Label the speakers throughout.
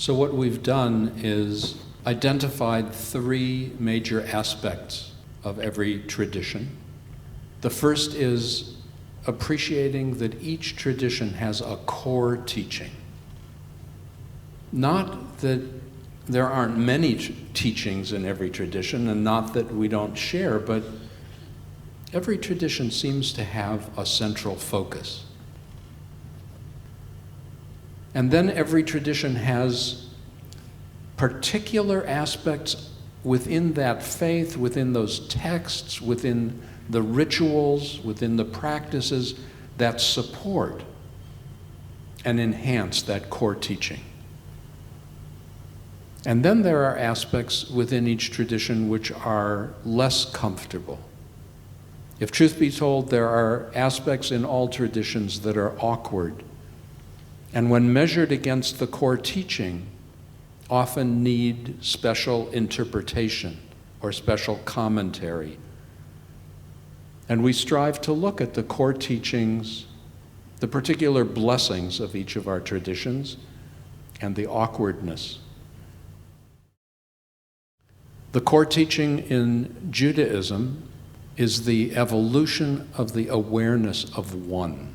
Speaker 1: So what we've done is identified three major aspects of every tradition. The first is appreciating that each tradition has a core teaching. Not that there aren't many teachings in every tradition, and not that we don't share, but every tradition seems to have a central focus. And then every tradition has particular aspects within that faith, within those texts, within the rituals, within the practices that support and enhance that core teaching. And then there are aspects within each tradition which are less comfortable. If truth be told, there are aspects in all traditions that are awkward, and when measured against the core teaching, often need special interpretation or special commentary. And we strive to look at the core teachings, the particular blessings of each of our traditions, and the awkwardness. The core teaching in Judaism is the evolution of the awareness of one.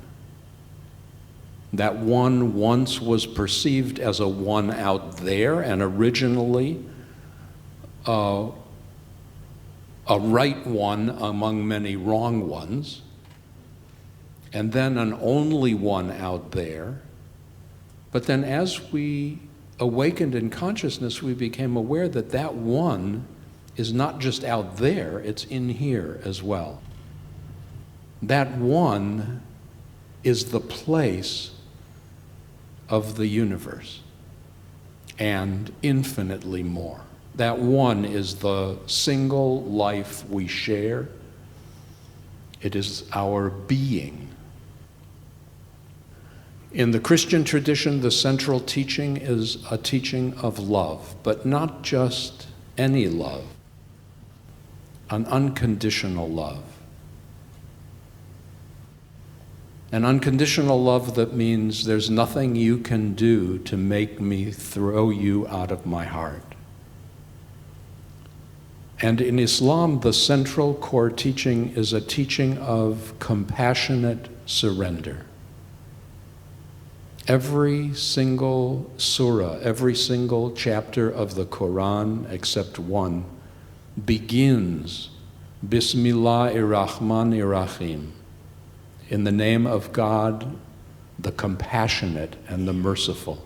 Speaker 1: That one once was perceived as a one out there, and originally a right one among many wrong ones, and then an only one out there. But then as we awakened in consciousness, we became aware that that one is not just out there, it's in here as well. That one is the place of the universe, and infinitely more. That one is the single life we share. It is our being. In the Christian tradition, the central teaching is a teaching of love, but not just any love, an unconditional love. An unconditional love that means there's nothing you can do to make me throw you out of my heart. And in Islam, the central core teaching is a teaching of compassionate surrender. Every single surah, every single chapter of the Quran, except one, begins Bismillahir-Rahmanir-Rahim, in the name of God, the compassionate and the merciful.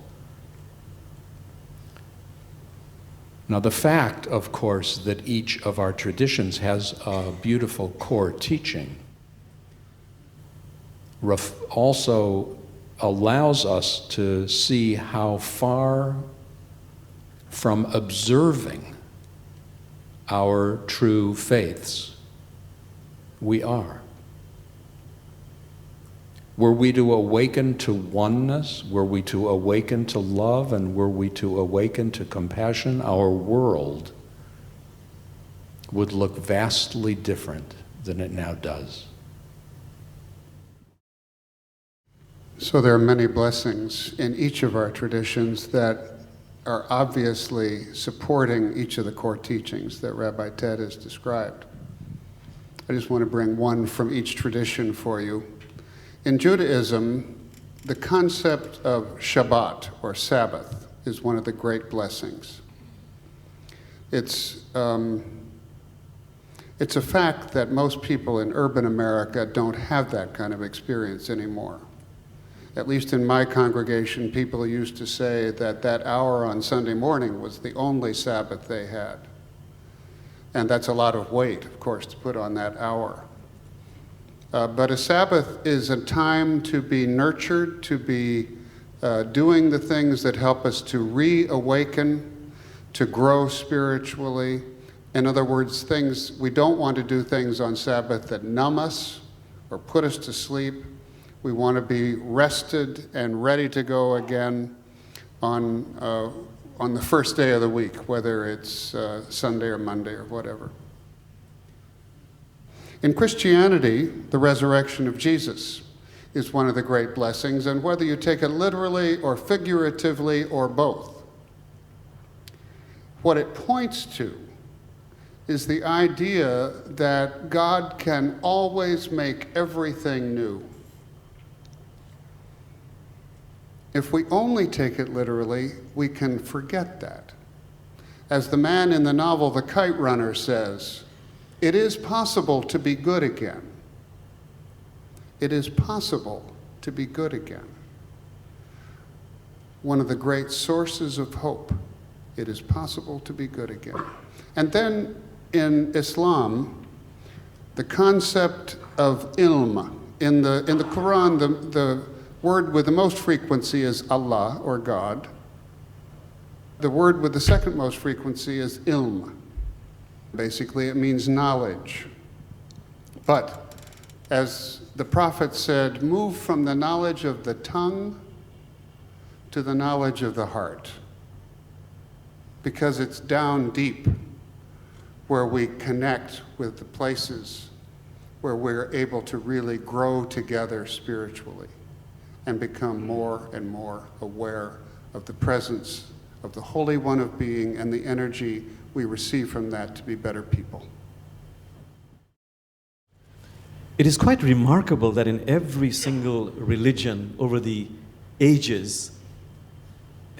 Speaker 1: Now, the fact, of course, that each of our traditions has a beautiful core teaching also allows us to see how far from observing our true faiths we are. Were we to awaken to oneness, were we to awaken to love, and were we to awaken to compassion, our world would look vastly different than it now does.
Speaker 2: So there are many blessings in each of our traditions that are obviously supporting each of the core teachings that Rabbi Ted has described. I just want to bring one from each tradition for you. In Judaism, the concept of Shabbat, or Sabbath, is one of the great blessings. It's a fact that most people in urban America don't have that kind of experience anymore. At least in my congregation, people used to say that that hour on Sunday morning was the only Sabbath they had. And that's a lot of weight, of course, to put on that hour. But a Sabbath is a time to be nurtured, to be doing the things that help us to reawaken, to grow spiritually. In other words, we don't want to do things on Sabbath that numb us or put us to sleep. We want to be rested and ready to go again on the first day of the week, whether it's Sunday or Monday or whatever. In Christianity, the resurrection of Jesus is one of the great blessings, and whether you take it literally or figuratively or both, What it points to is the idea that God can always make everything new. If we only take it literally, we can forget that. As the man in the novel The Kite Runner says, it is possible to be good again. It is possible to be good again. One of the great sources of hope. It is possible to be good again. And then in Islam, the concept of ilm. In the Quran, the word with the most frequency is Allah, or God. The word with the second most frequency is ilm. Basically, it means knowledge. But, as the Prophet said, move from the knowledge of the tongue to the knowledge of the heart. Because it's down deep where we connect with the places where we're able to really grow together spiritually and become more and more aware of the presence of the Holy One of Being and the energy we receive from that to be better people.
Speaker 3: It is quite remarkable that in every single religion over the ages,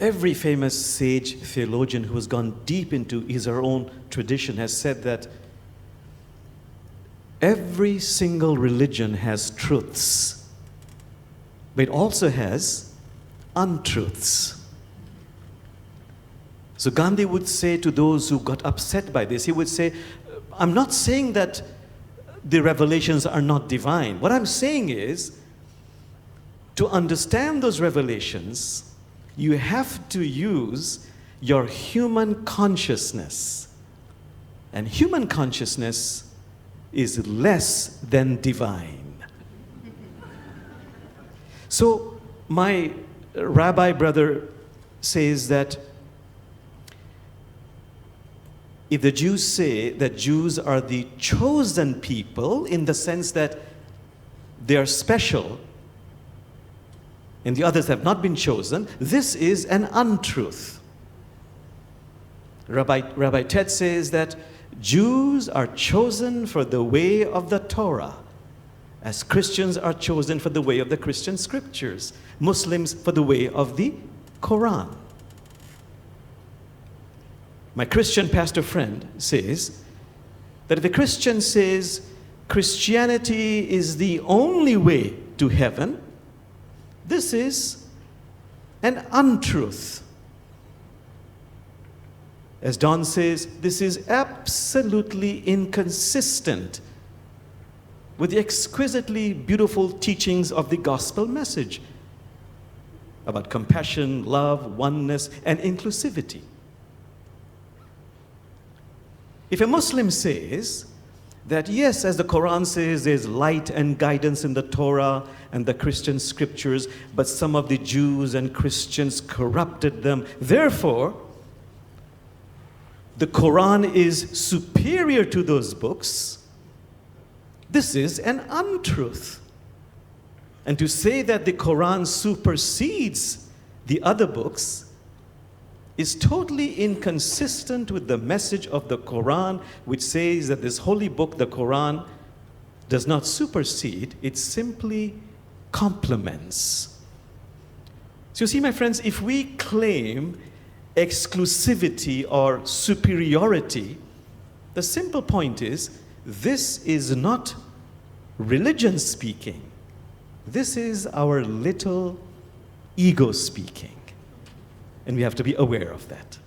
Speaker 3: every famous sage theologian who has gone deep into his or her own tradition has said that every single religion has truths, but it also has untruths. So Gandhi would say to those who got upset by this, he would say, I'm not saying that the revelations are not divine. What I'm saying is, to understand those revelations, you have to use your human consciousness. And human consciousness is less than divine. So my rabbi brother says that if the Jews say that Jews are the chosen people in the sense that they are special and the others have not been chosen, this is an untruth. Rabbi Ted says that Jews are chosen for the way of the Torah, as Christians are chosen for the way of the Christian scriptures, Muslims for the way of the Quran. My Christian pastor friend says that if a Christian says Christianity is the only way to heaven, this is an untruth. As Don says, this is absolutely inconsistent with the exquisitely beautiful teachings of the gospel message about compassion, love, oneness, and inclusivity. If a Muslim says that yes, as the Quran says, there's light and guidance in the Torah and the Christian scriptures, but some of the Jews and Christians corrupted them, therefore, the Quran is superior to those books, this is an untruth. And to say that the Quran supersedes the other books is totally inconsistent with the message of the Quran, which says that this holy book, the Quran, does not supersede, it simply complements. So you see, my friends, if we claim exclusivity or superiority, the simple point is, this is not religion speaking. This is our little ego speaking. And we have to be aware of that.